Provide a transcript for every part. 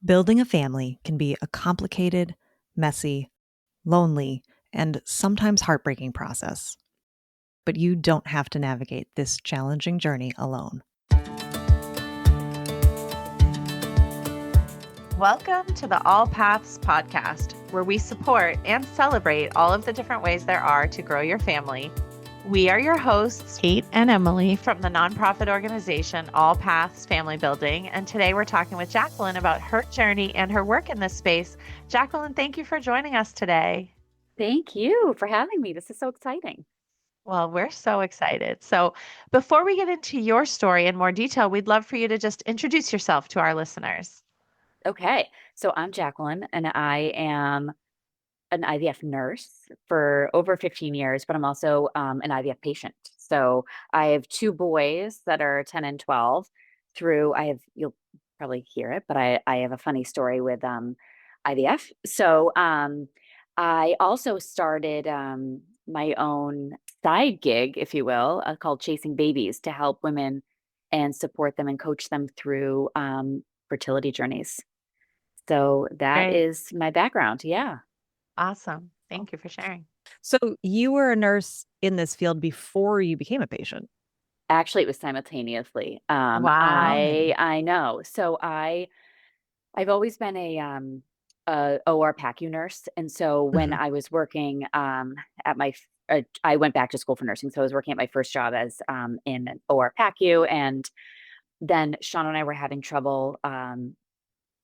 Building a family can be a complicated, messy, lonely, and sometimes heartbreaking process. But you don't have to navigate this challenging journey alone. Welcome to the AllPaths podcast, where we support and celebrate all of the different ways there are to grow your family. We are your hosts, Kate and Emily, from the nonprofit organization AllPaths Family Building. And today we're talking with Jacqueline about her journey and her work in this space. Jacqueline, thank you for joining us today. Thank you for having me. This is so exciting. Well, we're so excited. So before we get into your story in more detail, we'd love for you to just introduce yourself to our listeners. Okay, so I'm Jacqueline, and I am an IVF nurse for over 15 years, but I'm also an IVF patient. So I have two boys that are 10 and 12. You'll probably hear it, but I have a funny story with IVF. So I also started my own side gig, if you will, called Chasing Babies, to help women and support them and coach them through fertility journeys. So that Great. is my background. Yeah. Awesome. Thank you for sharing. So, you were a nurse in this field before you became a patient. Actually, it was simultaneously. Wow. I know. I've always been a OR PACU nurse, and so when Mhm. I was working at I went back to school for nursing. So I was working at my first job as in an OR PACU, and then Sean and I were having trouble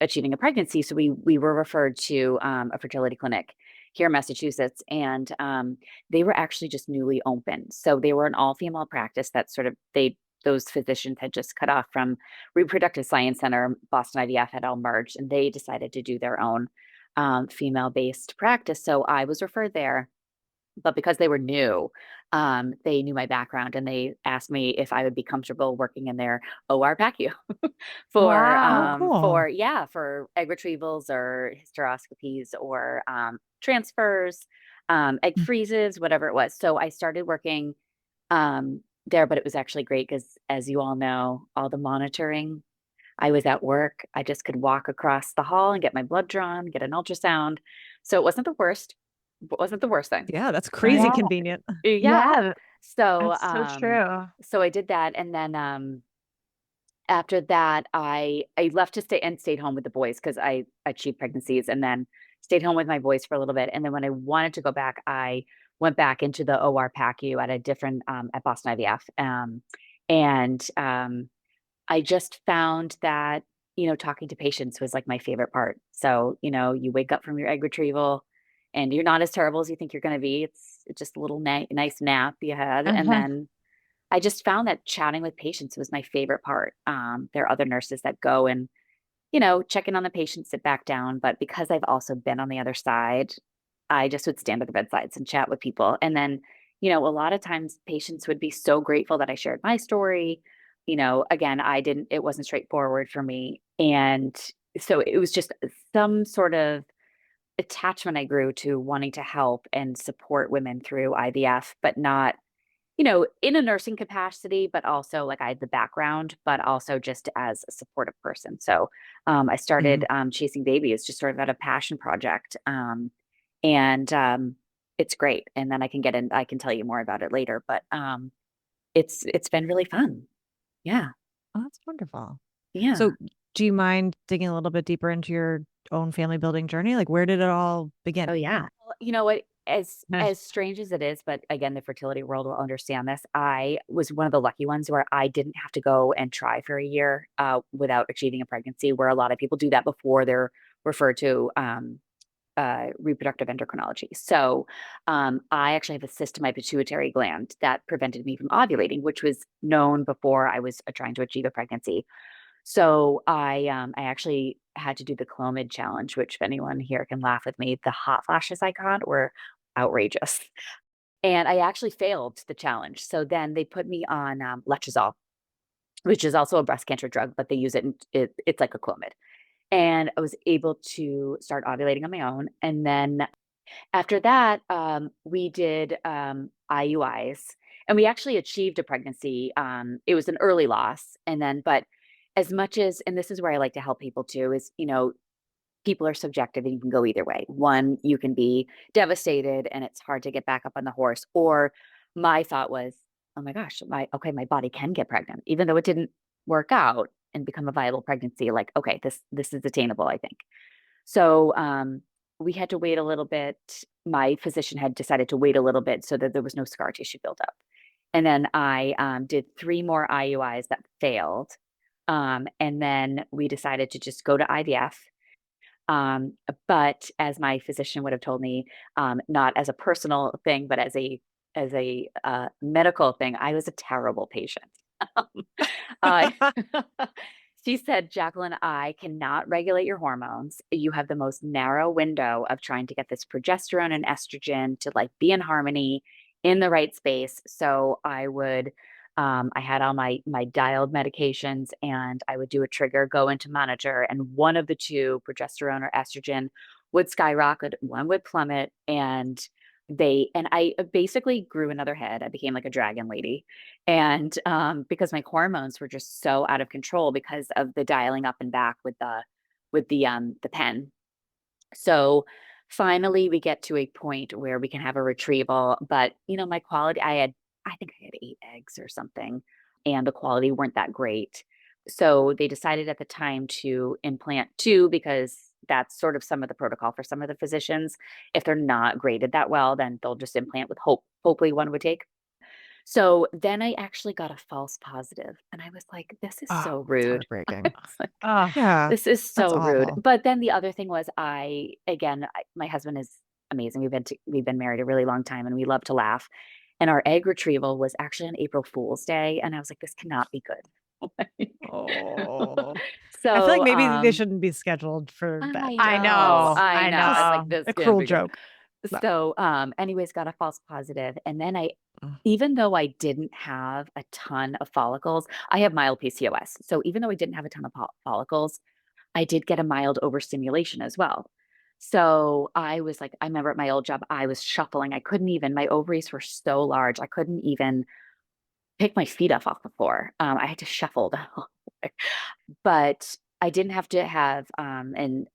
achieving a pregnancy. So we were referred to a fertility clinic here in Massachusetts, and they were actually just newly opened. So they were an all female practice that sort of those physicians had just cut off from Reproductive Science Center. Boston IVF had all merged, and they decided to do their own female based practice. So I was referred there, but because they were new, they knew my background and they asked me if I would be comfortable working in their OR PACU Oh, Wow. cool. for egg retrievals or hysteroscopies or transfers, egg Mm. freezes, whatever it was. So I started working there, but it was actually great because, as you all know, all the monitoring. I was at work. I just could walk across the hall and get my blood drawn, get an ultrasound. So it wasn't the worst. It wasn't the worst thing. Yeah, that's crazy Yeah. convenient. Yeah. Yeah. So, That's so true. so I did that, and then after that, I left to stayed home with the boys because I achieved pregnancies, and then stayed home with my boys for a little bit. And then when I wanted to go back, I went back into the OR PACU at a different at Boston IVF, and I just found that talking to patients was like my favorite part. So you wake up from your egg retrieval, and you're not as terrible as you think you're going to be. It's just a little nice nap you had, and Uh-huh. then I just found that chatting with patients was my favorite part. There are other nurses that go and, check in on the patient, sit back down. But because I've also been on the other side, I just would stand at the bedsides and chat with people. And then, a lot of times patients would be so grateful that I shared my story. Again, it wasn't straightforward for me. And so it was just some sort of attachment I grew to wanting to help and support women through IVF, but not in a nursing capacity, but also like I had the background, but also just as a supportive person. So I started Mhm. Chasing Babies just sort of out of passion project. And it's great. And then I can tell you more about it later, but it's been really fun. Yeah. Oh, that's wonderful. Yeah. So, do you mind digging a little bit deeper into your own family building journey? Like, where did it all begin? Oh yeah. Well, you know what? Yeah. As strange as it is, but again, the fertility world will understand this. I was one of the lucky ones where I didn't have to go and try for a year without achieving a pregnancy, where a lot of people do that before they're referred to reproductive endocrinology. So I actually have a cyst in my pituitary gland that prevented me from ovulating, which was known before I was trying to achieve a pregnancy. So I actually had to do the Clomid challenge, which if anyone here can laugh with me, the hot flashes I got were outrageous. And I actually failed the challenge. So then they put me on letrozole, which is also a breast cancer drug, but they use it's like a Clomid. And I was able to start ovulating on my own. And then after that, we did IUIs, and we actually achieved a pregnancy. It was an early loss, and then, but as much as, and this is where I like to help people too, is people are subjective and you can go either way. One, you can be devastated and it's hard to get back up on the horse. Or my thought was, oh my gosh, my body can get pregnant, even though it didn't work out and become a viable pregnancy. Like, okay, this is attainable, I think. So we had to wait a little bit. My physician had decided to wait a little bit so that there was no scar tissue built up. And then I did 3 more IUIs that failed. And then we decided to just go to IVF. But as my physician would have told me, not as a personal thing, but as a medical thing, I was a terrible patient. I She said, Jacqueline, I cannot regulate your hormones. You have the most narrow window of trying to get this progesterone and estrogen to like be in harmony in the right space. So I had all my dialed medications and I would do a trigger, go into monitor, and one of the two, progesterone or estrogen, would skyrocket, one would plummet, and I basically grew another head. I became like a dragon lady. And because my hormones were just so out of control because of the dialing up and back with the pen. So finally we get to a point where we can have a retrieval, but my quality, I think I had 8 eggs or something, and the quality weren't that great. So they decided at the time to implant 2 because that's sort of some of the protocol for some of the physicians. If they're not graded that well, then they'll just implant with hopefully 1 would take. So then I actually got a false positive, and I was like, "This is Oh, so it's rude." heartbreaking. It's like, Oh, Yeah, "This is that's so rude." awful. But then the other thing was my husband is amazing. We've been married a really long time, and we love to laugh. And our egg retrieval was actually on April Fool's Day, and I was like, "This cannot be good." Oh. I feel like So, maybe they shouldn't be scheduled for that I I day. know, know. That's I I know. I was just like, know. "This a can't cruel be good." joke. No. So, anyways, got a false positive, and then Mm. even though I didn't have a ton of follicles, I have mild PCOS. So even though I didn't have a ton of follicles, I did get a mild overstimulation as well. So I was like, I remember at my old job, I was shuffling. I couldn't even, my ovaries were so large, I couldn't even pick my feet up off the floor. I had to shuffle the whole way. But I didn't have to have and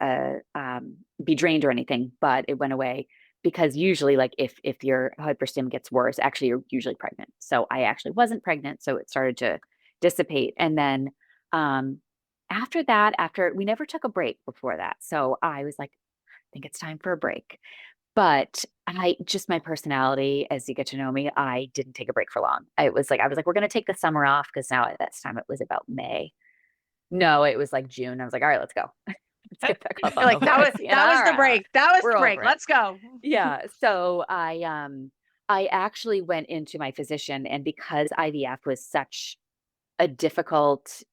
be drained or anything, but it went away because usually, like if your hyperstim gets worse, actually you're usually pregnant. So I actually wasn't pregnant, so it started to dissipate. And then um, after that, after we never took a break before that, so I was like, I think it's time for a break. But I just my personality, as you get to know me, I didn't take a break for long. I was like, we're gonna take the summer off because now at this time it was about May. No, it was like June. I was like, all right, let's go. Let's get back up You're on the like, horse. that was All the right, break. That was we're the break. over it. Let's go. Yeah. So I actually went into my physician, and because IVF was such a difficult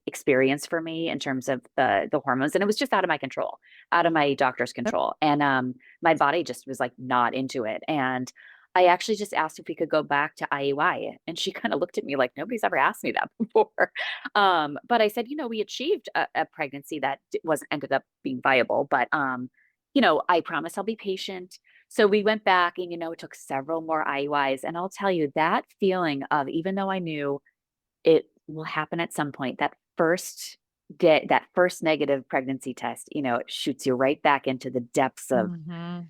experience for me in terms of the hormones, and it was just out of my control, out of my doctor's Yep. control, and my body just was like not into it. And I actually just asked if we could go back to IUI, and she kind of looked at me like nobody's ever asked me that before. But I said, we achieved a pregnancy that wasn't ended up being viable, but I promise I'll be patient. So we went back, and it took several more IUIs, and I'll tell you that feeling of, even though I knew it will happen at some point, that first negative pregnancy test, it shoots you right back into the depths of Mm-hmm.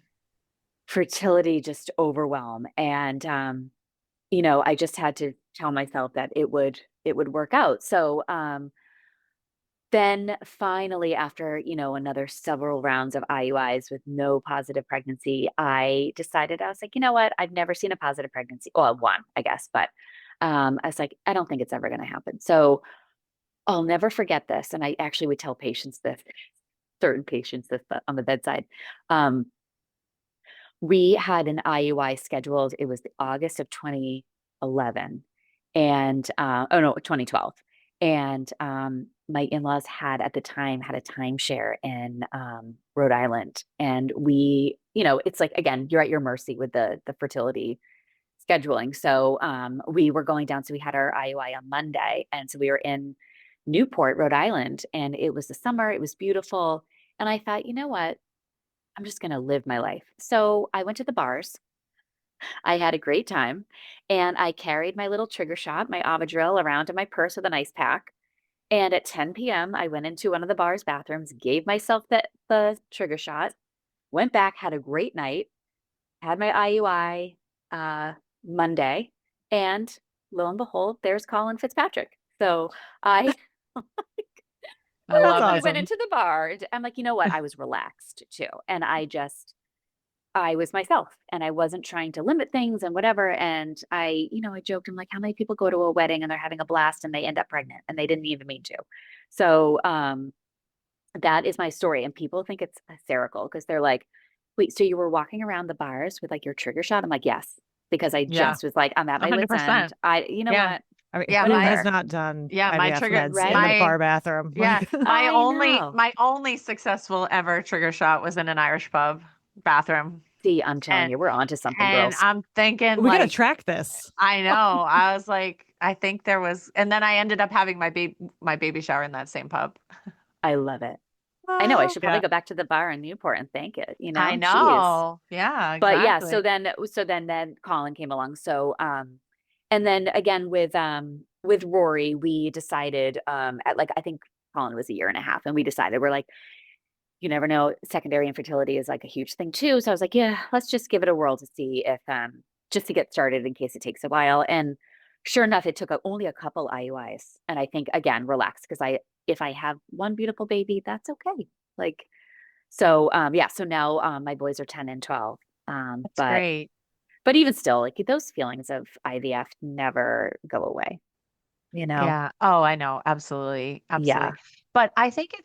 fertility, just overwhelm. And I just had to tell myself that it would work out. So then finally, after another several rounds of IUIs with no positive pregnancy, I decided, I was like, you know what, I've never seen a positive pregnancy, well, one, I guess, but I was like, I don't think it's ever going to happen. So I'll never forget this, and I actually would tell patients this, certain patients this, on the bedside. Um, we had an IUI scheduled. It was the August of 2011, and oh no, 2012. And my in-laws had at the time had a timeshare in Rhode Island, and it's like, again, you're at your mercy with the fertility scheduling. So we were going down. So we had our IUI on Monday, and so we were in Newport, Rhode Island, and it was the summer. It was beautiful, and I thought, you know what? I'm just going to live my life. So I went to the bars. I had a great time, and I carried my little trigger shot, my Avadril, around in my purse with an ice pack. And at 10 p.m., I went into one of the bar's bathrooms, gave myself the trigger shot, went back, had a great night, had my IUI Monday, and lo and behold, there's Colin Fitzpatrick. So I I That's love it. went awesome. into the bar. I'm like, you know what? I was relaxed too. And I was myself and I wasn't trying to limit things and whatever. And I joked, I'm like, how many people go to a wedding and they're having a blast and they end up pregnant and they didn't even mean to. So that is my story. And people think it's hysterical because they're like, wait, so you were walking around the bars with like your trigger shot? I'm like, yes, because I Yeah. just was like, I'm at my wit's end. 100%. You know Yeah. what? I mean, Yeah. who has Whatever. not done Yeah. My IVF trigger, meds in the Right? bar bathroom? yeah. Like, I know. My only successful ever trigger shot was in an Irish pub bathroom. See, I'm telling And, you, we're onto something, and girls. I'm thinking we got to like, track this. I know. I was like, I think there was, and then I ended up having my baby shower in that same pub. I love it. I know I should probably Yeah. go back to the bar in Newport and thank it, I Jeez. know. Yeah, But yeah, exactly. so then Colin came along. So and then again with Rory, we decided at like I think Colin was a year and a half and we decided we're like, you never know, secondary infertility is like a huge thing too. So I was like, yeah, let's just give it a whirl to see if just to get started in case it takes a while. And sure enough, it took only a couple IUIs. And I think again, relax because if I have one beautiful baby, that's okay. Like so yeah, so now my boys are 10 and 12. That's But great. even still, like those feelings of IVF never go away, you know? Yeah. Oh, I know. Absolutely. Yeah, Absolutely. But I think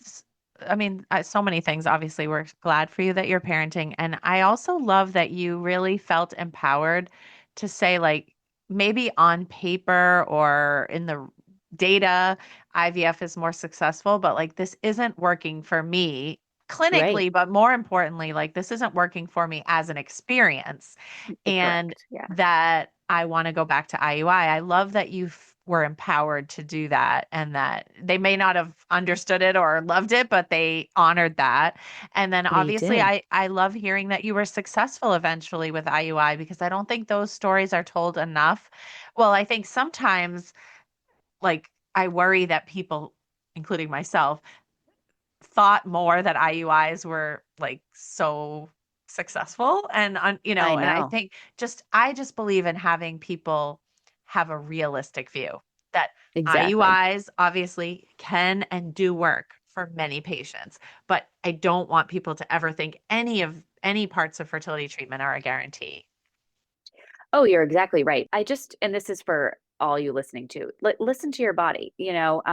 I mean, so many things. Obviously, we're glad for you that you're parenting. And I also love that you really felt empowered to say, like, maybe on paper or in the data, IVF is more successful, but like, this isn't working for me right. clinically, but more importantly, like, this isn't working for me as an experience. And Correct. Yeah. that I want to go back to IUI. I love that you were empowered to do that and that they may not have understood it or loved it, but they honored that. And then They obviously did. I love hearing that you were successful eventually with IUI because I don't think those stories are told enough. Well, I think sometimes like I worry that people, including myself, thought more that IUIs were like so successful and I and I know. think I just believe in having people have a realistic view that Exactly. IUIs obviously can and do work for many patients, but I don't want people to ever think any parts of fertility treatment are a guarantee. Oh, you're exactly right. And this is for all you listening to, listen to your body, and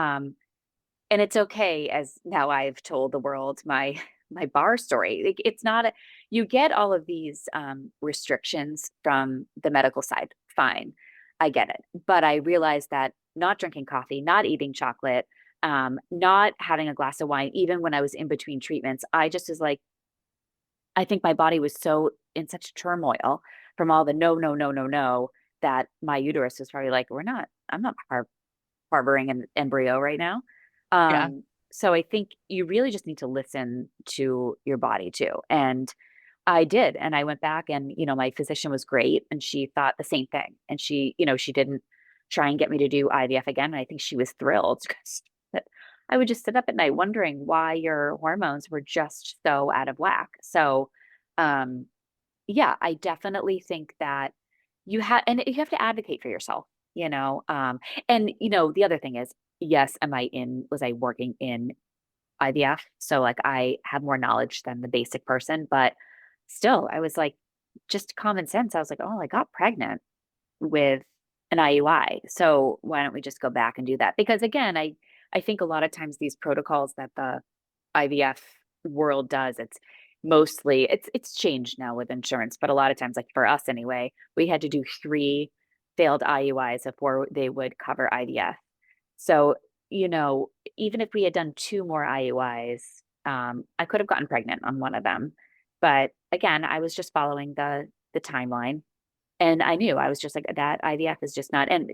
it's okay as now I've told the world my my bar story. Like, it's not you get all of these restrictions from the medical side. Fine. I get it. But I realized that not drinking coffee, not eating chocolate, not having a glass of wine, even when I was in between treatments, I just was like, I think my body was so in such turmoil from all the no, no, no, no, no, that my uterus was probably like, I'm not harboring an embryo right now. Yeah. So I think you really just need to listen to your body too. And I did. And I went back and, my physician was great and she thought the same thing. And she didn't try and get me to do IVF again. And I think she was thrilled because I would just sit up at night wondering why your hormones were just so out of whack. So, um, yeah, I definitely think that you have to advocate for yourself, and the other thing is, yes, was I working in IVF? So like I have more knowledge than the basic person, but still I was like, just common sense. I was like, oh, I got pregnant with an IUI. So why don't we just go back and do that? Because again, I think a lot of times these protocols that the IVF world does, it's changed now with insurance, but a lot of times, like for us anyway, we had to do 3 failed IUIs before they would cover IVF. So, you know, even if we had done 2 more IUIs, I could have gotten pregnant on one of them. But again, I was just following the timeline. And I knew I was just like that IVF is just not. And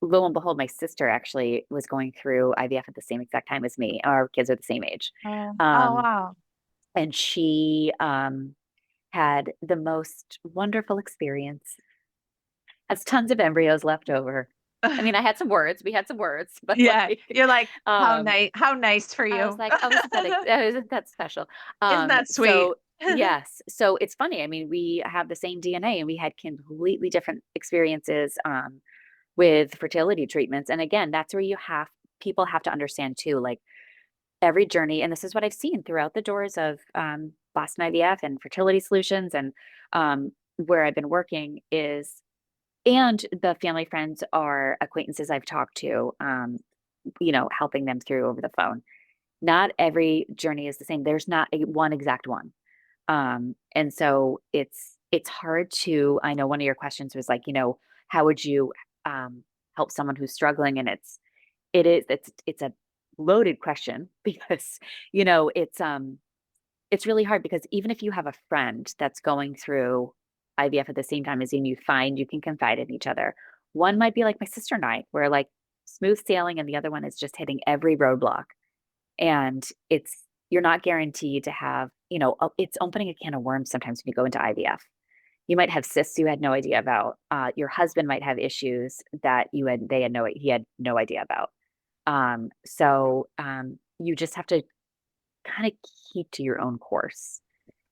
lo and behold, my sister actually was going through IVF at the same exact time as me. Our kids are the same age. Oh, Um, wow. and she had the most wonderful experience, has tons of embryos left over. I mean, I had some words. We had some words, but Yeah, like, you're like, um, how nice for I was you. like, oh, isn't that isn't that special? Isn't that sweet? So yes, so it's funny. I mean, we have the same DNA, and we had completely different experiences with fertility treatments. And again, that's where people have to understand too, like every journey, and this is what I've seen throughout the doors of Boston IVF and fertility solutions, and where I've been working is, and the family friends are acquaintances I've talked to, helping them through over the phone. Not every journey is the same. There's not one exact one. And so it's hard to, I know one of your questions was like, how would you help someone who's struggling? And it's a loaded question because, it's really hard because even if you have a friend that's going through IVF at the same time as you, and you find you can confide in each other. One might be like my sister and I, where like smooth sailing, and the other one is just hitting every roadblock. And you're not guaranteed to have, it's opening a can of worms sometimes when you go into IVF. You might have cysts you had no idea about. Your husband might have issues that he had no idea about. You just have to kind of keep to your own course,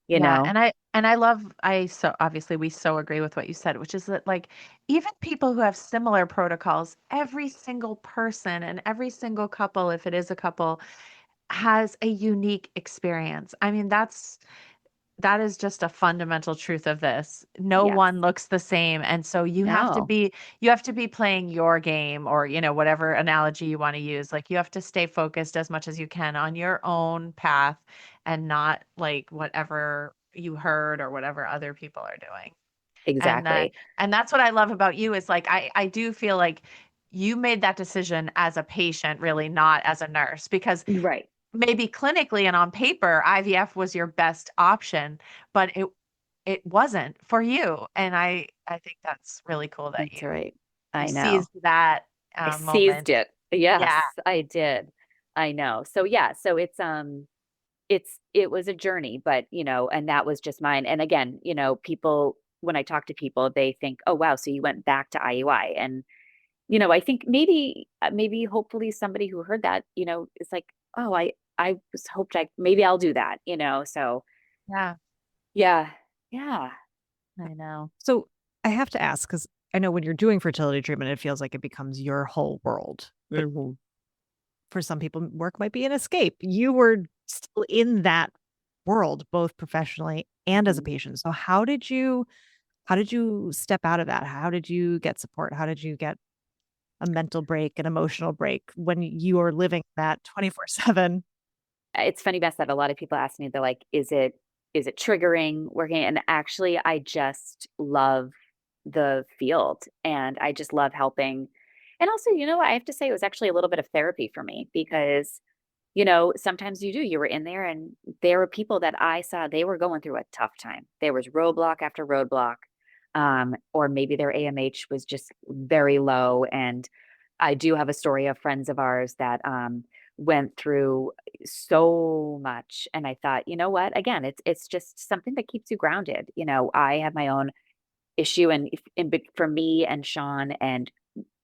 you Yeah, know? and I love I so obviously we so agree with what you said, which is that like even people who have similar protocols, every single person and every single couple, if it is a couple, has a unique experience. I mean, that is just a fundamental truth of this. No Yes. one looks the same. And so No, you have to be playing your game or, whatever analogy you want to use. Like you have to stay focused as much as you can on your own path and not like whatever you heard or whatever other people are doing. And exactly. and that's what I love about you is like I do feel like you made that decision as a patient, really not as a nurse, because Right. maybe clinically and on paper, IVF was your best option, but it wasn't for you. And I think that's really cool that That's right. you I know. seized that I moment. seized it. Yes, Yeah. I did. I know. So yeah, so it was a journey, but and that was just mine. And again, people when I talk to people, they think, "Oh wow, so you went back to IUI." And I think maybe hopefully somebody who heard that, is like, "Oh, I was hoped maybe I'll do that." So Yeah. yeah. Yeah, I know. So I have to ask because I know when you're doing fertility treatment, it feels like it becomes your whole world. But for some people, work might be an escape. You were still in that world, both professionally and as a Mhm. patient. So how did you step out of that? How did you get support? How did you get a mental break, an emotional break when you are living that 24/7? It's funny, Bess, that a lot of people ask me, they're like, is it triggering working? And actually, I just love the field and I just love helping. And also, I have to say it was actually a little bit of therapy for me because, sometimes you were in there and there were people that I saw, they were going through a tough time. There was roadblock after roadblock. Or maybe their AMH was just very low. And I do have a story of friends of ours that went through so much. And I thought, you know what? Again, it's just something that keeps you grounded. I have my own issue, and for me and Sean and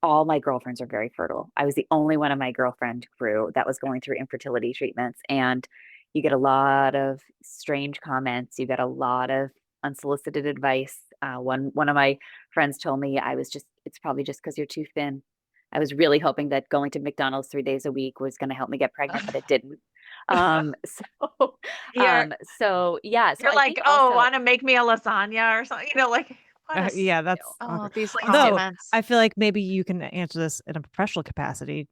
all my girlfriends are very fertile. I was the only one of my girlfriend crew that was going through infertility treatments, and you get a lot of strange comments. You get a lot of unsolicited advice. One of my friends told me it's probably just because you're too thin. I was really hoping that going to McDonald's 3 days a week was going to help me get pregnant, but it didn't. So, You're so yeah. So you're I like, think "Oh, also, want to make me a lasagna or something?" Like what Yeah, that's oh, awkward. these please do. Although compliments. I feel like maybe you can answer this in a professional capacity.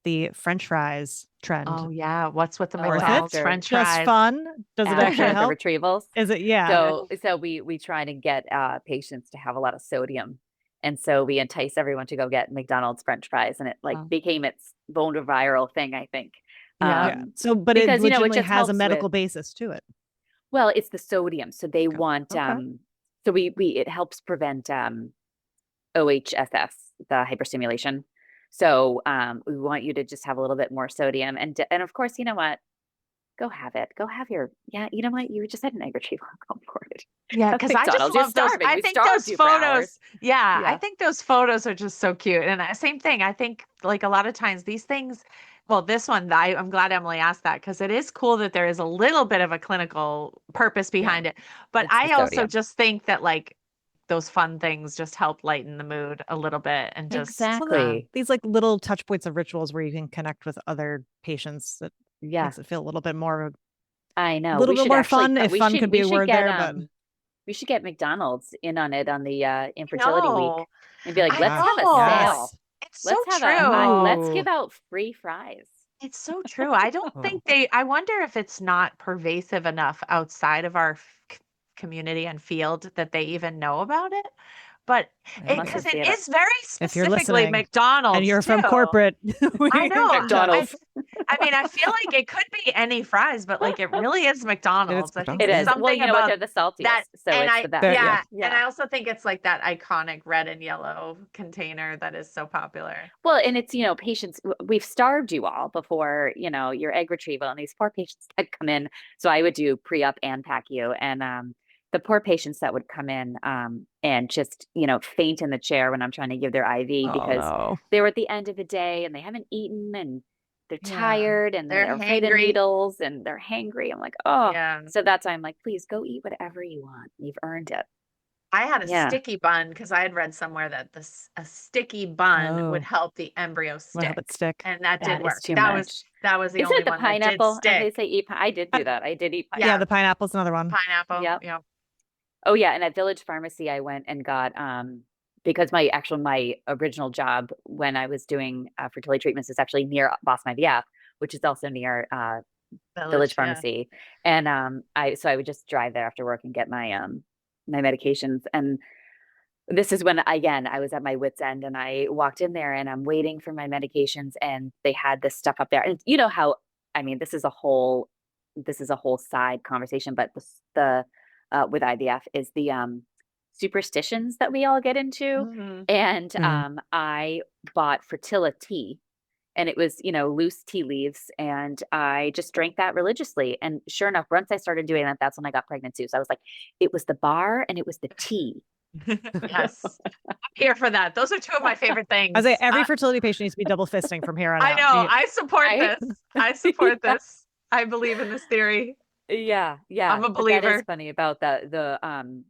The French fries trend, Oh yeah, what's with the Oh, worth McDonald's it? after French Just fries? fun? Does it actually after the help? retrievals. Is it? Yeah. Yeah. So we try to get patients to have a lot of sodium. And so we entice everyone to go get McDonald's French fries, and it like Oh, became its bone viral thing, I think. yeah. Yeah. So, but it Because it legitimately just has a helps with, medical basis to it. well, it's the sodium. So they Okay. want Okay. so we it helps prevent OHSS, the hyperstimulation. So we want you to just have a little bit more sodium, and of course, you know what? go have it. Go have your, you know what? You just had an egg retrieval. Go for it. Yeah, Have because I just McDonald's. You're love those. starving. I We think starved those you for hours. photos, I Yeah. think those photos are just so cute. And same thing. I think like a lot of times these things, well, this one, I'm glad Emily asked that because it is cool that there is a little bit of a clinical purpose behind it. But It's the I also sodium. just think that like those fun things just help lighten the mood a little bit and just Exactly. These like little touch points of rituals where you can connect with other patients that Yeah. makes it feel a little bit more, I know. a little We bit should more actually fun, if we fun should could be we a should word get there, but we should get McDonald's in on it on the Infertility know. Week and be like, I let's have a know. sale. It's so Let's have true. let's give out free fries. It's so true. I don't think I wonder if it's not pervasive enough outside of our community and field that they even know about it. But because it is very if you're specifically listening McDonald's and you're from too. corporate, I know. McDonald's. I mean, I feel like it could be any fries, but like it really is McDonald's. I think It it's is. something Well, you know what? about They're the saltiest, that. so And it's the best. yeah. Yeah. And I also think it's like that iconic red and yellow container that is so popular. Well, and it's, patients, we've starved you all before, your egg retrieval and these poor patients that come in. So I would do pre-up and pack you. And the poor patients that would come in and just, faint in the chair when I'm trying to give their IV because they were at the end of the day and they haven't eaten and they're tired and they're afraid of needles and they're hangry. I'm like, oh, so that's why I'm like, please go eat whatever you want. You've earned it. I had a sticky bun because I had read somewhere that a sticky bun would help the embryo stick. And that did work. That was the only one that did stick. They say I did do that. I did eat pineapple. Yeah, the pineapple's another one. Pineapple. Yep. Yeah. Oh yeah, and at Village Pharmacy I went and got because my original job when I was doing fertility treatments is actually near Boston IVF, which is also near Village Pharmacy. And I would just drive there after work and get my my medications. And this is when I was at my wit's end and I walked in there and I'm waiting for my medications and they had this stuff up there. And you know how, this is a whole side conversation, but the with IVF is the superstitions that we all get into. Mm-hmm. And I bought fertility and it was, loose tea leaves. And I just drank that religiously. And sure enough, once I started doing that, that's when I got pregnant too. So I was like, it was the bar and it was the tea. Yes. I'm here for that. Those are two of my favorite things. I say every fertility patient needs to be double fisting from here on out. I know. I support this. I support this. I believe in this theory. Yeah. I'm a believer. That is funny about the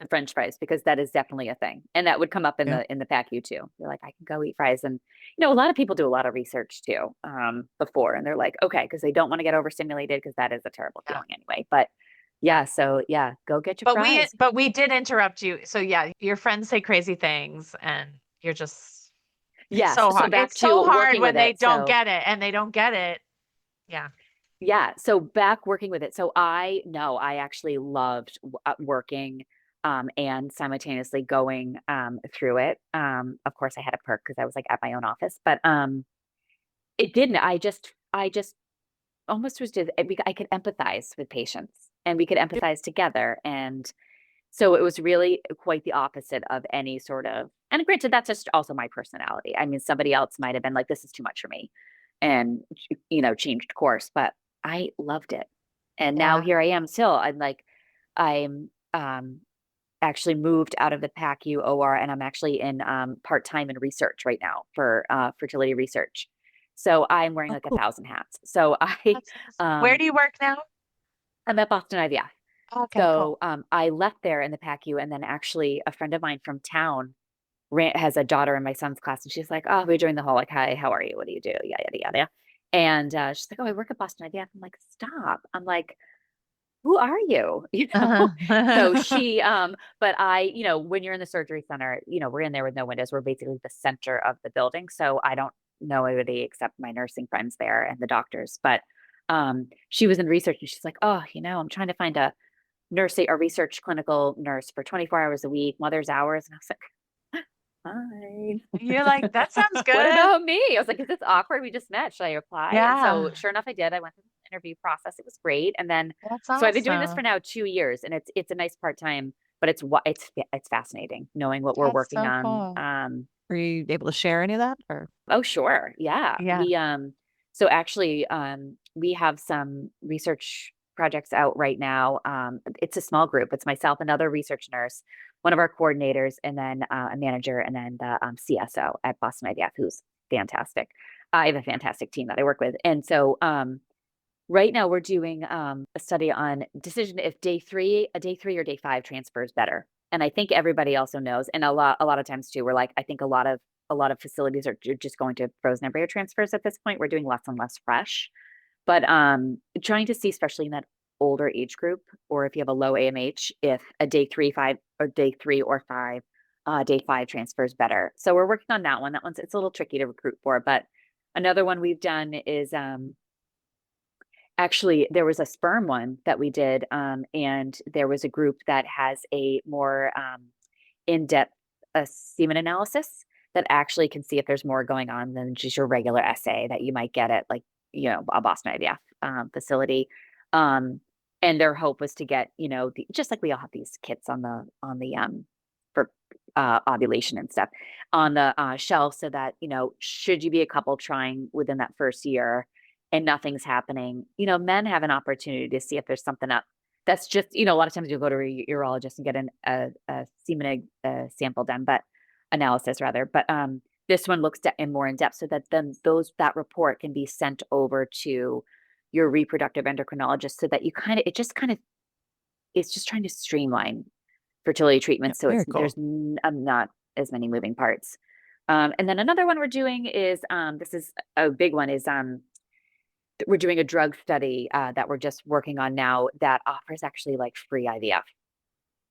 French fries because that is definitely a thing, and that would come up in the PACU too. You're like, I can go eat fries, and a lot of people do a lot of research too before, and they're like, okay, because they don't want to get overstimulated because that is a terrible feeling anyway. But so go get your fries. But we did interrupt you. So your friends say crazy things, and you're just so hard. It's so hard when they don't get it, and they don't get it. Yeah. Yeah. So back working with it. So I actually loved working and simultaneously going through it. Of course I had a perk because I was like at my own office, but it didn't. I just almost was just, I could empathize with patients and we could empathize together. And so it was really quite the opposite of any sort of, and granted, that's just also my personality. Somebody else might have been like, this is too much for me and, changed course, but I loved it. And now here I am still. I'm actually moved out of the PACU OR and I'm actually in part-time in research right now for fertility research. So I'm wearing 1,000 hats. So where do you work now? I'm at Boston IVF. Okay, so cool. I left there in the PACU and then actually a friend of mine from town has a daughter in my son's class and she's like, oh, we're doing the whole like, hi, how are you? What do you do? Yada, yada, yada. And she's like, oh, I work at Boston IVF. I'm like, stop. I'm like, who are you? So she, but I, when you're in the surgery center, we're in there with no windows. We're basically the center of the building. So I don't know anybody except my nursing friends there and the doctors. But she was in research and she's like, oh, I'm trying to find a research clinical nurse for 24 hours a week, mother's hours. And I was like, fine. You're like, that sounds good. What about me? I was like, is this awkward? We just met. Should I apply? Yeah. And so sure enough, I did. I went through the interview process. It was great. And then, so I've been doing this for now 2 years and it's a nice part-time, but it's fascinating knowing what we're working on. Cool. Were you able to share any of that or? Oh, sure. Yeah. Yeah. We, So actually, we have some research projects out right now. It's a small group. It's myself, another research nurse, one of our coordinators, and then a manager, and then the CSO at Boston IVF, who's fantastic. I have a fantastic team that I work with. And so right now we're doing a study on decision if a day three or day five transfer is better. And I think everybody also knows, and a lot of times too, we're like, I think a lot of facilities are just going to frozen embryo transfers at this point. We're doing less and less fresh. But trying to see, especially in that older age group, or if you have a low AMH, if a day three, five, or day three or five, day five transfer is better. So we're working on that one. That one's, it's a little tricky to recruit for. But another one we've done is actually there was a sperm one that we did, and there was a group that has a more in-depth semen analysis that actually can see if there's more going on than just your regular assay that you might get at, like, a Boston IVF facility. And their hope was to get, just like we all have these kits on the for ovulation and stuff on the shelf, so that, should you be a couple trying within that first year and nothing's happening, men have an opportunity to see if there's something up. That's just, a lot of times you'll go to a urologist and get a semen sample done, but analysis rather. But this one looks in more in depth, so that then that report can be sent over to your reproductive endocrinologist, so that it's just trying to streamline fertility treatment. So Very cool. there's not as many moving parts. And then another one we're doing is, this is a big one, is we're doing a drug study that we're just working on now that offers actually like free IVF.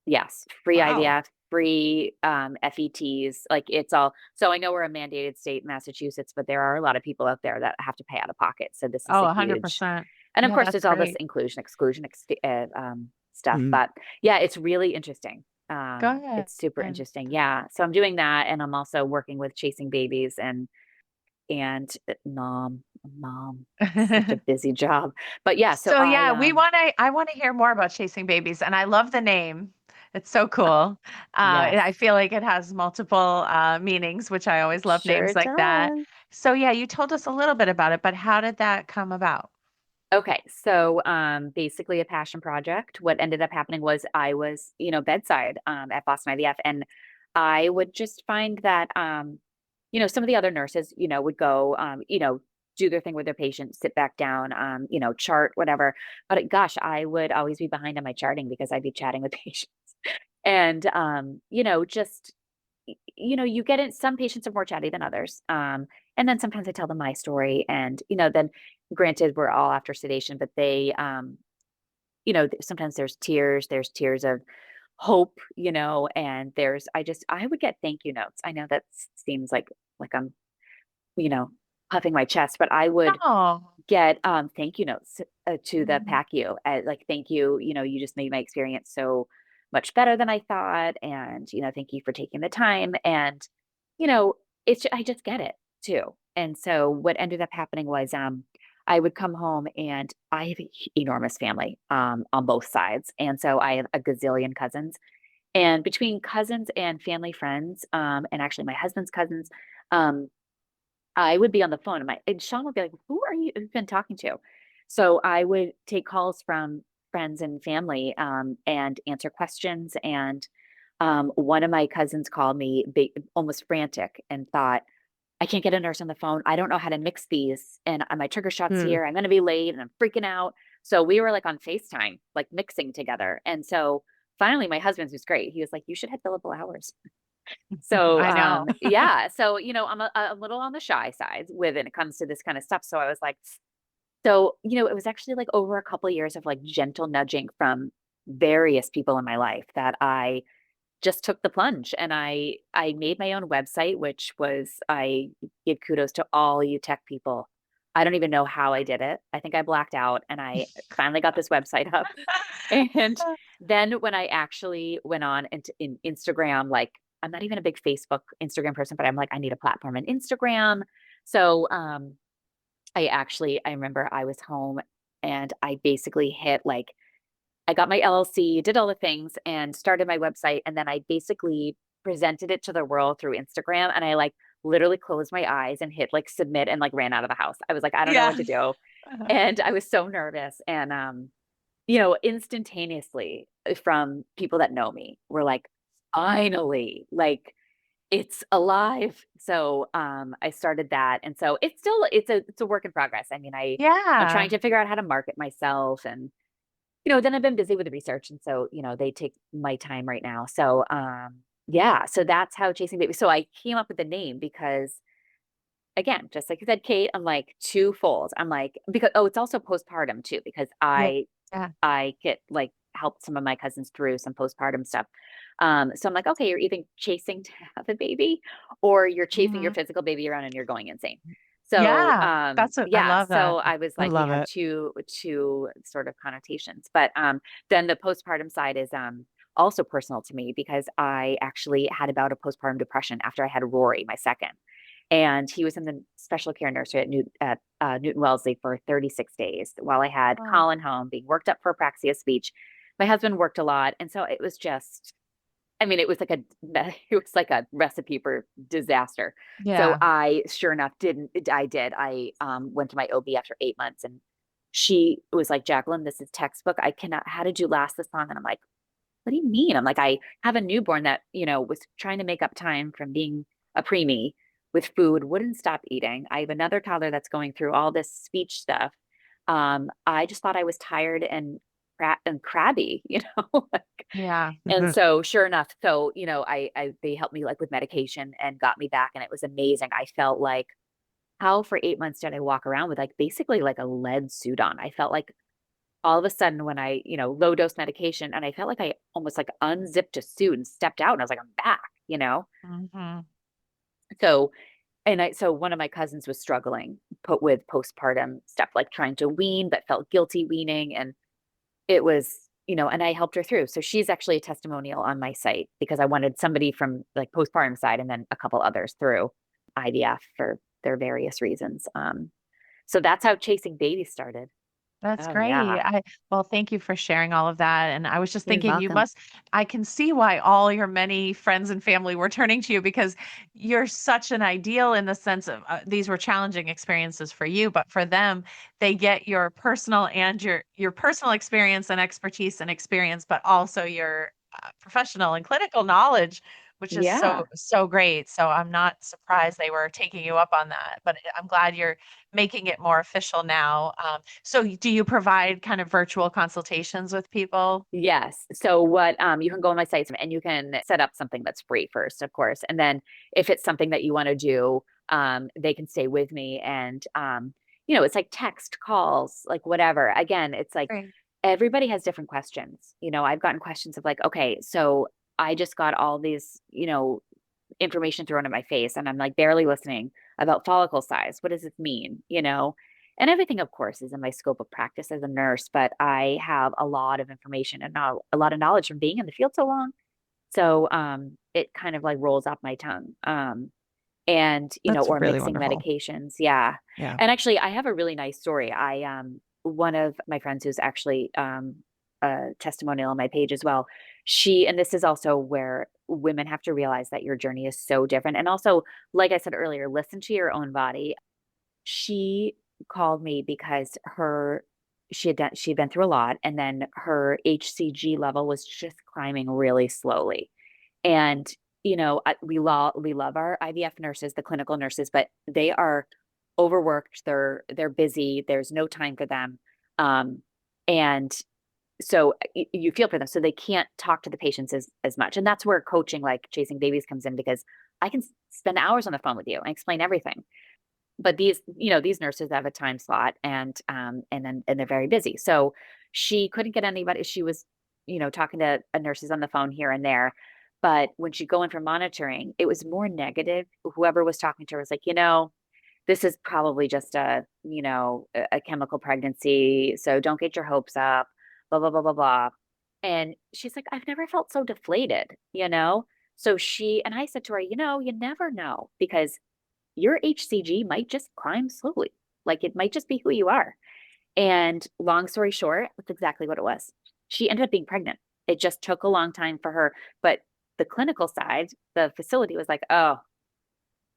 Yes, free Wow. IVF, free FETs, like it's all. So I know we're a mandated state, Massachusetts, but there are a lot of people out there that have to pay out of pocket. So this is Oh, a huge, 100%. and of Yeah, course that's there's all this great. inclusion, exclusion stuff. Mhm. But yeah, it's really interesting. Go ahead. It's super interesting. Yeah. So I'm doing that, and I'm also working with chasing babies and mom, such a busy job. But yeah, so So yeah, I want to hear more about chasing babies, and I love the name. It's so cool. yes, I feel like it has multiple meanings, which I always love sure names like that. does. So yeah, you told us a little bit about it, but how did that come about? Okay, so basically a passion project. What ended up happening was I was, bedside at Boston IVF, and I would just find that some of the other nurses, would go, do their thing with their patients, sit back down, chart, whatever. But gosh, I would always be behind on my charting because I'd be chatting with patients. And just you get it. Some patients are more chatty than others. And then sometimes I tell them my story, and then granted we're all after sedation, but they sometimes there's tears of hope, and I would get thank you notes. I know that seems like I'm, you know, puffing my chest, but I would Oh, get thank you notes to the mhm. PACU, like, thank you, you just made my experience so much better than I thought, and thank you for taking the time. And you know I just get it too. And so what ended up happening was I would come home, and I have an enormous family on both sides, and so I have a gazillion cousins. And between cousins and family friends, and actually my husband's cousins, um, I would be on the phone, and Sean would be like, "Who are you? Who've been talking to?" So I would take calls from friends and family, and answer questions. And one of my cousins called me almost frantic and thought, "I can't get a nurse on the phone. I don't know how to mix these, and my trigger shot's Hmm. here. I'm going to be late, and I'm freaking out." So we were like on FaceTime, like mixing together. And so finally, my husband, who's great, he was like, "You should hit billable hours." So, I know. yeah, so, I'm a little on the shy side when it comes to this kind of stuff. So I was like, so, it was actually like over a couple of years of like gentle nudging from various people in my life that I just took the plunge, and I made my own website, which was, I give kudos to all you tech people. I don't even know how I did it. I think I blacked out, and I finally got this website up. And then when I actually went on into in Instagram, like, I'm not even a big Facebook, Instagram person, but I'm like, I need a platform in Instagram. So I remember I was home, and I basically hit like, I got my LLC, did all the things, and started my website. And then I basically presented it to the world through Instagram. And I like literally closed my eyes and hit like submit and like ran out of the house. I was like, I don't know Yeah. what to do. Uh-huh. And I was so nervous. And, instantaneously from people that know me were like, finally, like it's alive. So I started that. And so it's a work in progress. I mean, I'm Yeah. trying to figure out how to market myself and then I've been busy with the research and so, they take my time right now. So yeah, so that's how Chasing Baby. So I came up with the name because again, just like you said, Kate, I'm like twofold. I'm like, because it's also postpartum too, because Yeah. I Yeah. I get like helped some of my cousins through some postpartum stuff. So I'm like, okay, you're either chasing to have a baby or you're chasing your Mhm. physical baby around and you're going insane. So Yeah. That's what I yeah, love that. so I was I like, we love have it. two sort of connotations. But then the postpartum side is also personal to me because I actually had a bout of postpartum depression after I had Rory, my second. And he was in the special care nursery at Newton Wellesley for 36 days while I had Oh. Colin home being worked up for apraxia speech. My husband worked a lot, and so it was just, I mean, it was like a recipe for disaster. So Yeah. I, sure enough, I went to my OB after 8 months, and she was like, Jacqueline, this is textbook. I cannot. How did you last this long? And I'm like, what do you mean? I'm like, I have a newborn that, was trying to make up time from being a preemie with food, wouldn't stop eating. I have another toddler that's going through all this speech stuff. I just thought I was tired and crabby, like, Yeah. and so sure enough, so, they helped me like with medication and got me back and it was amazing. I felt like how for 8 months did I walk around with like basically like a lead suit on? I felt like all of a sudden when I, low dose medication and I felt like I almost like unzipped a suit and stepped out and I was like, I'm back. Mhm. So, so one of my cousins was struggling put with postpartum stuff, like trying to wean, but felt guilty weaning. And it was, and I helped her through. So she's actually a testimonial on my site because I wanted somebody from like postpartum side and then a couple others through IVF for their various reasons. So that's how Chasing Baby started. That's Oh great. yeah. Well, thank you for sharing all of that. And I was just You're thinking, welcome. I can see why all your many friends and family were turning to you because you're such an ideal in the sense of these were challenging experiences for you, but for them, they get your personal and your personal experience and expertise and experience, but also your professional and clinical knowledge, which is Yeah. so great. So I'm not surprised they were taking you up on that, but I'm glad you're making it more official now. So do you provide kind of virtual consultations with people? Yes. So what you can go on my sites and you can set up something that's free first, of course. And then if it's something that you want to do, they can stay with me and it's like text calls, like whatever. Again, it's like Great. everybody has different questions. I've gotten questions of like, okay, so I just got all these, information thrown in my face and I'm like barely listening about follicle size. What does this mean? And everything, of course, is in my scope of practice as a nurse, but I have a lot of information and a lot of knowledge from being in the field so long. So it kind of like rolls off my tongue. And, That's or really mixing wonderful. medications. Yeah. Yeah. And actually I have a really nice story. One of my friends who's actually a testimonial on my page as well. And this is also where women have to realize that your journey is so different. And also, like I said earlier, listen to your own body. She called me because she'd been through a lot and then her HCG level was just climbing really slowly. And we love our IVF nurses, the clinical nurses, but they are overworked, they're busy, there's no time for them. And so you feel for them so they can't talk to the patients as much, and that's where coaching like Chasing Babies comes in because I can spend hours on the phone with you and explain everything, but these nurses have a time slot and they're very busy. So she couldn't get anybody. She was, talking to nurses on the phone here and there. But when she'd go in for monitoring, it was more negative. Whoever was talking to her was like, this is probably just a chemical pregnancy. So don't get your hopes up, blah, blah, blah, blah, blah. And she's like, I've never felt so deflated. So and I said to her, you never know because your HCG might just climb slowly. Like it might just be who you are. And long story short, that's exactly what it was. She ended up being pregnant. It just took a long time for her. But the clinical side, the facility was like, oh,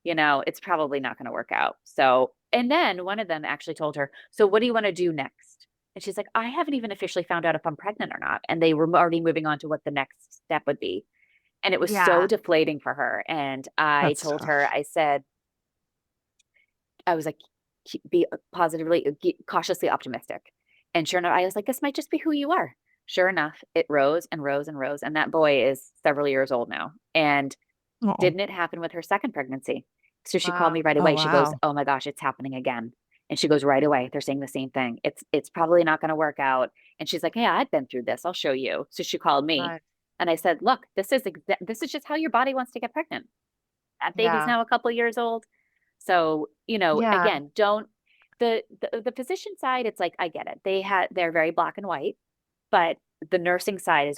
it's probably not going to work out. So, and then one of them actually told her, so what do you want to do next? And she's like, I haven't even officially found out if I'm pregnant or not. And they were already moving on to what the next step would be. And it was so Yeah. deflating for her. And I That's told her, tough. I was like, be positively, cautiously optimistic. And sure enough, I was like, this might just be who you are. Sure enough, it rose and rose and rose. And that boy is several years old now. And Oh, didn't it happen with her second pregnancy? So she called Wow. me right oh away. She goes, wow. oh my gosh, it's happening again. And she goes right away. They're saying the same thing. It's probably not going to work out. And she's like, yeah, I've been through this. I'll show you. So she called me Right. and I said, look, this is just how your body wants to get pregnant. That baby's Yeah. now a couple years old. So, Yeah. again, don't the physician side, it's like, I get it. They're very black and white, but the nursing side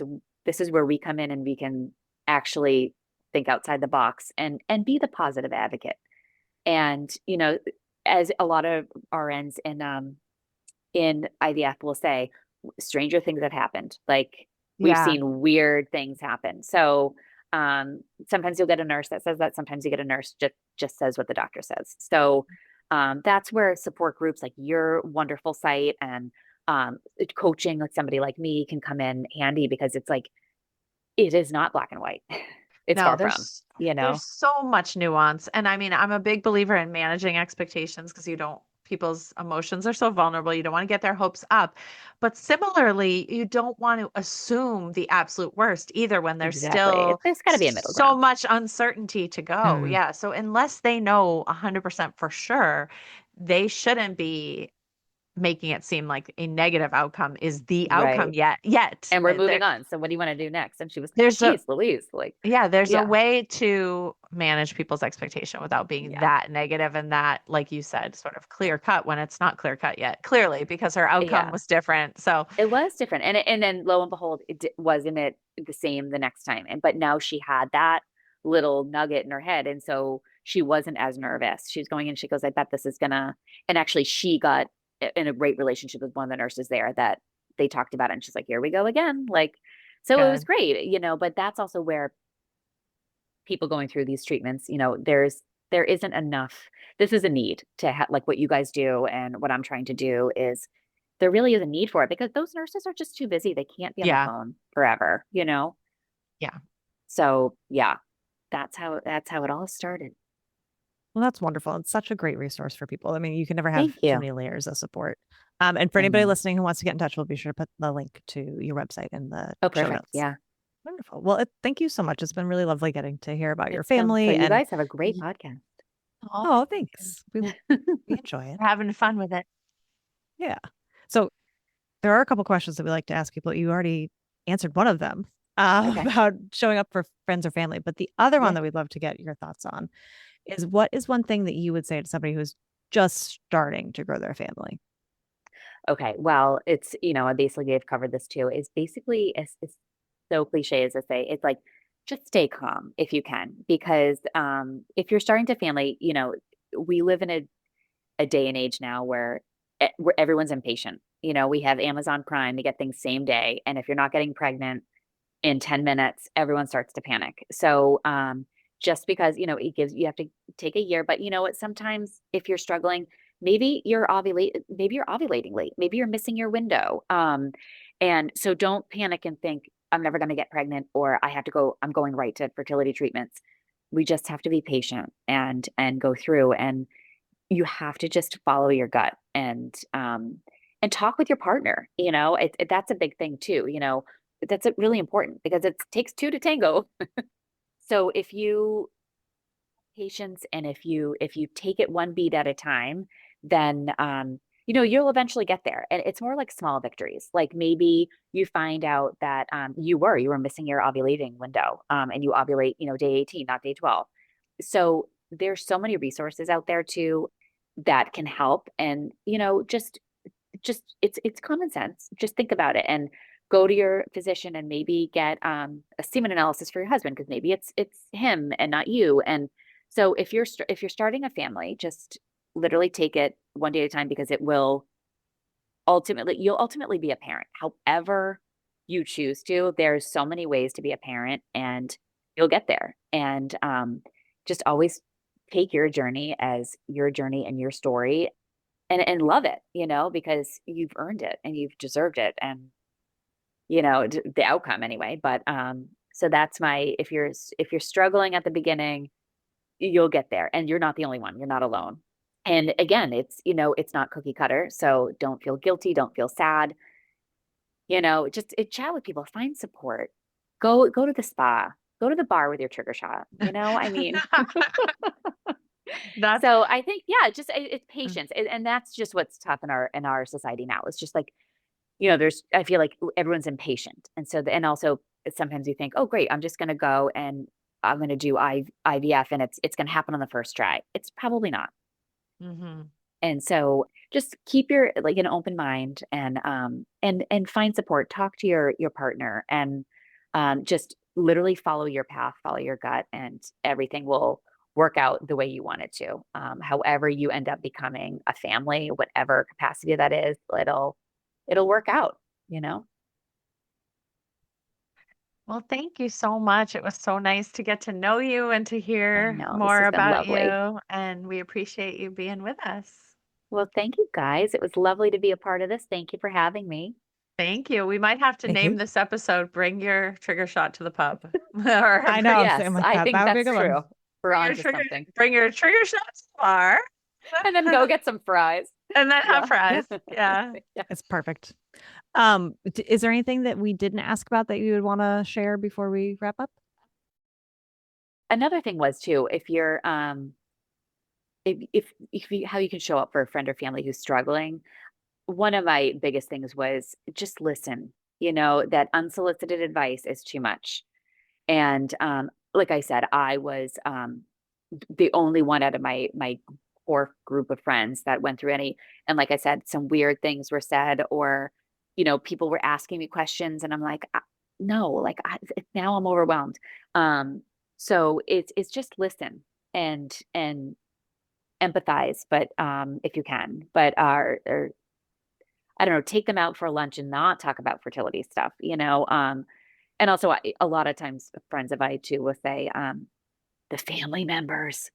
this is where we come in and we can actually think outside the box and be the positive advocate. And, as a lot of RNs in IVF will say, stranger things have happened. Like we've Yeah. seen weird things happen. So sometimes you'll get a nurse that says that. Sometimes you get a nurse just says what the doctor says. So that's where support groups like your wonderful site and coaching like somebody like me can come in handy because it's like it is not black and white. It's No, far from, there's so much nuance. And I mean, I'm a big believer in managing expectations because people's emotions are so vulnerable. You don't want to get their hopes up. But similarly, you don't want to assume the absolute worst either when there's Exactly. still There's got to be a middle so ground. much uncertainty to go. Mm, Yeah. So unless they know 100% for sure, they shouldn't be making it seem like a negative outcome is the outcome right. yet. And we're moving on. So what do you want to do next? And she was, There's a geez, Louise, like, yeah, there's a yeah, way to manage people's expectation without being yeah, that negative and that, like you said, sort of clear cut when it's not clear cut yet, clearly, because her outcome yeah. was different. So, It was different. And then lo and behold, wasn't it the same the next time. But now she had that little nugget in her head. And so she wasn't as nervous. She was going in, she goes, I bet this is gonna, and actually she got in a great relationship with one of the nurses there that they talked about it. And she's like, here we go again. Like, so it was good. great, but that's also where people going through these treatments, there isn't enough. This is a need to have like what you guys do and what I'm trying to do is there really is a need for it because those nurses are just too busy. They can't be on the Yeah. phone forever. Yeah. So yeah, that's how it all started. Well, that's wonderful. It's such a great resource for people. I mean, you can never have Thank too you. many layers of support. And for I anybody know. listening who wants to get in touch, we'll be sure to put the link to your website in the Oh, show perfect. notes. Yeah. Wonderful. Well, thank you so much. It's been really lovely getting to hear about your It's been so family you and guys have a great y- podcast. Oh, oh, thank thanks. We you. we enjoy it. We're having fun with it. Yeah. So there are a couple questions that we like to ask people. You already answered one of them Okay. about showing up for friends or family, but the other one Yeah. that we'd love to get your thoughts on is what is one thing that you would say to somebody who's just starting to grow their family? Okay. Well, it's, I basically have covered this too. It's basically it's so cliche as to say, it's like just stay calm if you can, because if you're starting to family, we live in a day and age now where everyone's impatient. We have Amazon Prime to get things same day, and if you're not getting pregnant in 10 minutes, everyone starts to panic. So just because, it gives you have to take a year, but you know what? Sometimes if you're struggling, maybe you're ovulating late, maybe you're missing your window. And so don't panic and think, I'm never going to get pregnant or I'm going right to fertility treatments. We just have to be patient and go through and you have to just follow your gut and talk with your partner. That's a big thing too. That's really important because it takes two to tango. So if you patience and if you take it one beat at a time, then you'll eventually get there. And it's more like small victories. Like maybe you find out that you were missing your ovulating window, and you ovulate, day 18, not day 12. So there's so many resources out there too that can help. And just it's common sense. Just think about it and go to your physician and maybe get a semen analysis for your husband because maybe it's him and not you. And so if you're starting a family, just literally take it one day at a time because you'll ultimately be a parent. However you choose to, there's so many ways to be a parent and you'll get there. And just always take your journey as your journey and your story and love it, because you've earned it and you've deserved it. And, the outcome anyway. But, so that's if you're struggling at the beginning, you'll get there, and you're not the only one. You're not alone. And again, it's not cookie cutter. So don't feel guilty. Don't feel sad. Just chat with people, find support, go to the spa, go to the bar with your trigger shot. I mean, That's so I think, yeah, just it's patience. And that's just what's tough in our society now. It's just like, I feel like everyone's impatient. And so, and also sometimes you think, oh, great, I'm just going to go and I'm going to do IVF and it's going to happen on the first try. It's probably not. mhm. And so just keep an open mind and find support, talk to your partner and just literally follow your path, follow your gut, and everything will work out the way you want it to. However you end up becoming a family, whatever capacity that is, it'll work out, you know? Well, thank you so much. It was so nice to get to know you and to I hear know this more has been about lovely. you, and we appreciate you being with us. Well, thank you guys. It was lovely to be a part of this. Thank you for having me. Thank you. We might have to Thank name you. this episode "Bring Your Trigger Shot to the Pub," or I bring, know, I'm Yes, like I that. think That would be a that's good one. true. We're bring your on to trigger, something. bring your trigger shot to the bar, And then go get some fries. and then have Yeah. fries. Yeah. Yeah. It's perfect. Is there anything that we didn't ask about that you would want to share before we wrap up? Another thing was too, if you're if you how you can show up for a friend or family who's struggling. One of my biggest things was just listen. That unsolicited advice is too much. And like I said, I was the only one out of my core group of friends that went through any. And like I said, some weird things were said, or people were asking me questions, and I'm like, no, like now I'm overwhelmed. So it's just listen and empathize, but if you can, but or I don't know, take them out for lunch and not talk about fertility stuff. And also a lot of times friends of I too will say, the family members,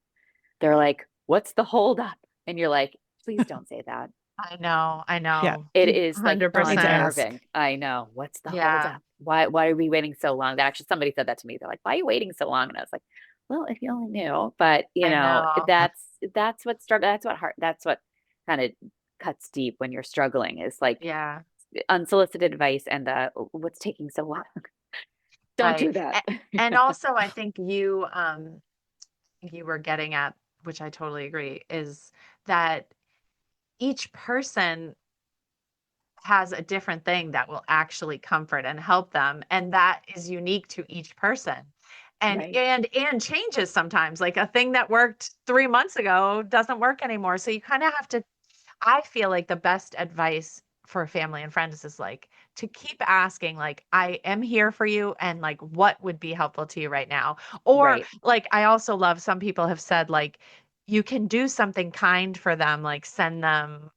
they're like, what's the holdup? And you're like, please don't say that. I know. I Yeah. know. It is like Need to 100%. ask. unnerving. I know. What's the Yeah. holdup? Why are we waiting so long? That actually somebody said that to me. They're like, why are you waiting so long? And I was like, well, if you only knew. But I know. that's what that's what kind of cuts deep when you're struggling is like Yeah. unsolicited advice and what's taking so long. Don't Right. do that. And also, I think you were getting at, which I totally agree, is that each person has a different thing that will actually comfort and help them, and that is unique to each person. And Right. and changes sometimes. Like a thing that worked 3 months ago doesn't work anymore. So you kind of have to, I feel like the best advice for family and friends is like to keep asking, like, I am here for you, and like, what would be helpful to you right now? Or Right. like, I also love, some people have said, like, you can do something kind for them, like send them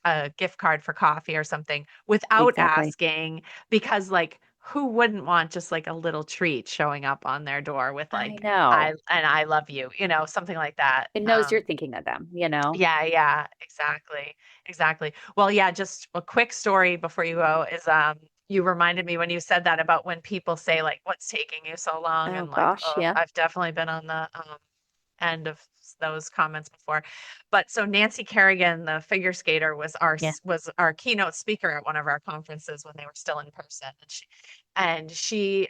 a gift card for coffee or something without Exactly. asking, because like, who wouldn't want just like a little treat showing up on their door with I like, know. I love you, something like that. It knows you're thinking of them. Yeah, yeah, exactly. Exactly. Well, yeah, just a quick story before you go is you reminded me when you said that about when people say like, what's taking you so long, Oh and like, gosh, oh, yeah. I've definitely been on the end of those comments before. But so Nancy Kerrigan, the figure skater, Yeah. was our keynote speaker at one of our conferences when they were still in person, and she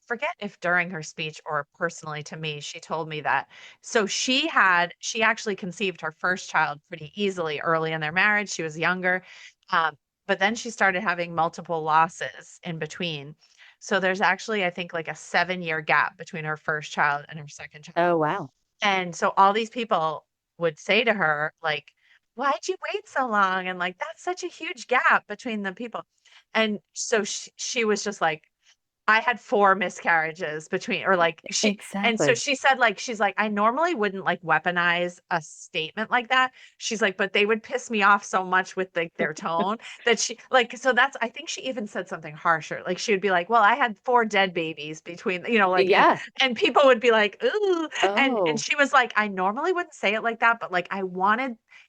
forget if during her speech or personally to me, she told me that, so she actually conceived her first child pretty easily early in their marriage. She was younger, um, but then she started having multiple losses in between. So there's actually, I think, like a 7-year gap between her first child and her second child. Oh wow. And so all these people would say to her, like, why'd you wait so long? And like, that's such a huge gap between the people. And so she was just like, I had 4 miscarriages between, or like and so Exactly. she said, like, she's like, I normally wouldn't like weaponize a statement like that. She's like, but they would piss me off so much with like their tone that she like, so that's, I think she even said something harsher. Like she would be like, well, I had 4 dead babies between, like, Yeah. and people would be like, ooh. And Oh, she was like, I normally wouldn't say it like that, but like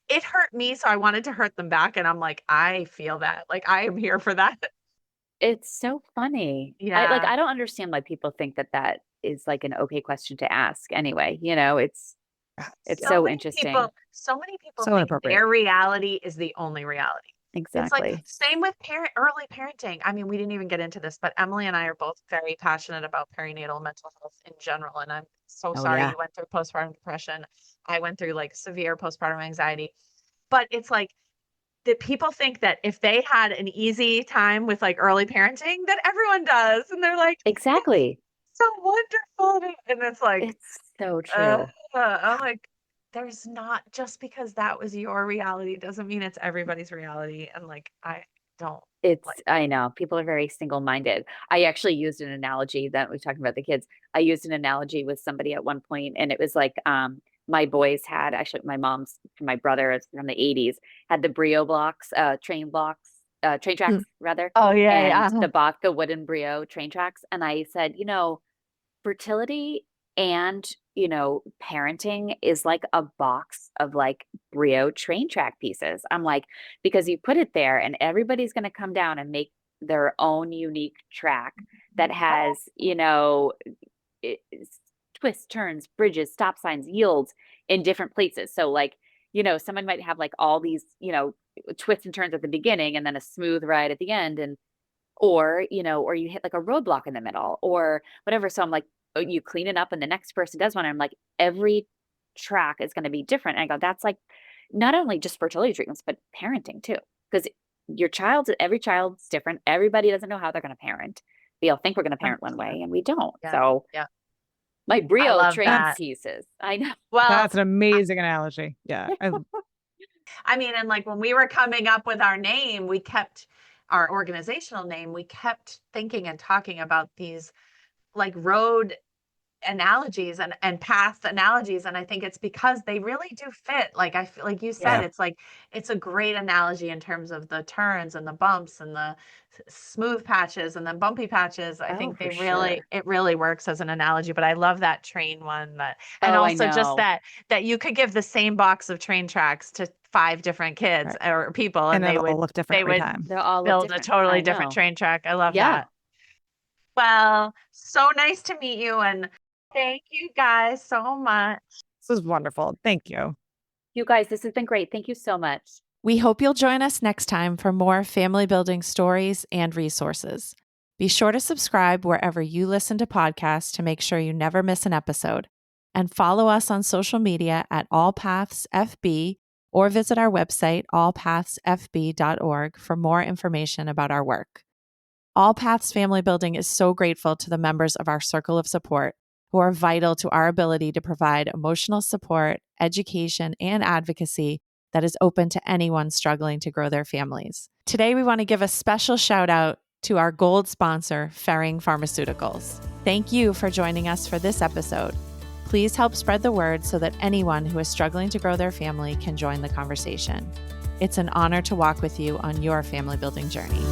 it hurt me, so I wanted to hurt them back. And I'm like, I feel that. Like I am here for that. it's so funny. Yeah. I don't understand why people think that that is like an okay question to ask anyway. It's Yeah. so interesting. So many people So think inappropriate. their reality is the only reality. It's like Exactly. same with early parenting. I mean, we didn't even get into this, but Emily and I are both very passionate about perinatal mental health in general. And I'm so Oh sorry yeah. you went through postpartum depression. I went through like severe postpartum anxiety. But it's like that people think that if they had an easy time with like early parenting, that everyone does. And they're like, it's Exactly. so wonderful. And it's like, It's so uh, true. I'm like, there's not, just because that was your reality doesn't mean it's everybody's reality. And like, I don't like, I know people are very single-minded. I actually used an analogy that we talking about the kids. I used an analogy with somebody at one point, and it was like, my boys had actually my mom's, my brother is from the 80s, had the Brio blocks, train tracks Mm. rather, oh yeah, and yeah. the wooden Brio train tracks. And I said, fertility and parenting is like a box of like Brio train track pieces. I'm like, because you put it there and everybody's going to come down and make their own unique track that has it, twists, turns, bridges, stop signs, yields in different places. So like someone might have like all these twists and turns at the beginning and then a smooth ride at the end, and or you hit like a roadblock in the middle or whatever. So I'm like, oh, you clean it up and the next person does one. And I'm like, every track is going to be different. And I go, that's like not only just fertility treatments, but parenting too. Because every child's different. Everybody doesn't know how they're going to parent. They all think we're going to parent one 100%. way and we don't. Yeah. So Yeah. my I Brio love train that. That's pieces. I know. Well, that's an amazing analogy. Yeah. I mean, and like when we were coming up with our name, we kept our organizational name, we kept thinking and talking about these like road analogies and path analogies. And I think it's because they really do fit. Like I feel like you said, Yeah. it's like it's a great analogy in terms of the turns and the bumps and the smooth patches and then bumpy patches. I Oh, think for sure. it really works as an analogy. But I love that train one, that, and Oh, I also just know. that you could give the same box of train tracks to 5 different kids Right. or people, And and it'll all look different they every would time. They'll all look build a different. totally I different know. train track. I love Yeah. that. Well, so nice to meet you, and thank you guys so much. This is wonderful. Thank you. You guys, this has been great. Thank you so much. We hope you'll join us next time for more family building stories and resources. Be sure to subscribe wherever you listen to podcasts to make sure you never miss an episode. And follow us on social media at AllPathsFB or visit our website, allpathsfb.org, for more information about our work. All Paths Family Building is so grateful to the members of our circle of support who are vital to our ability to provide emotional support, education, and advocacy that is open to anyone struggling to grow their families. Today, we want to give a special shout out to our gold sponsor, Ferring Pharmaceuticals. Thank you for joining us for this episode. Please help spread the word so that anyone who is struggling to grow their family can join the conversation. It's an honor to walk with you on your family building journey.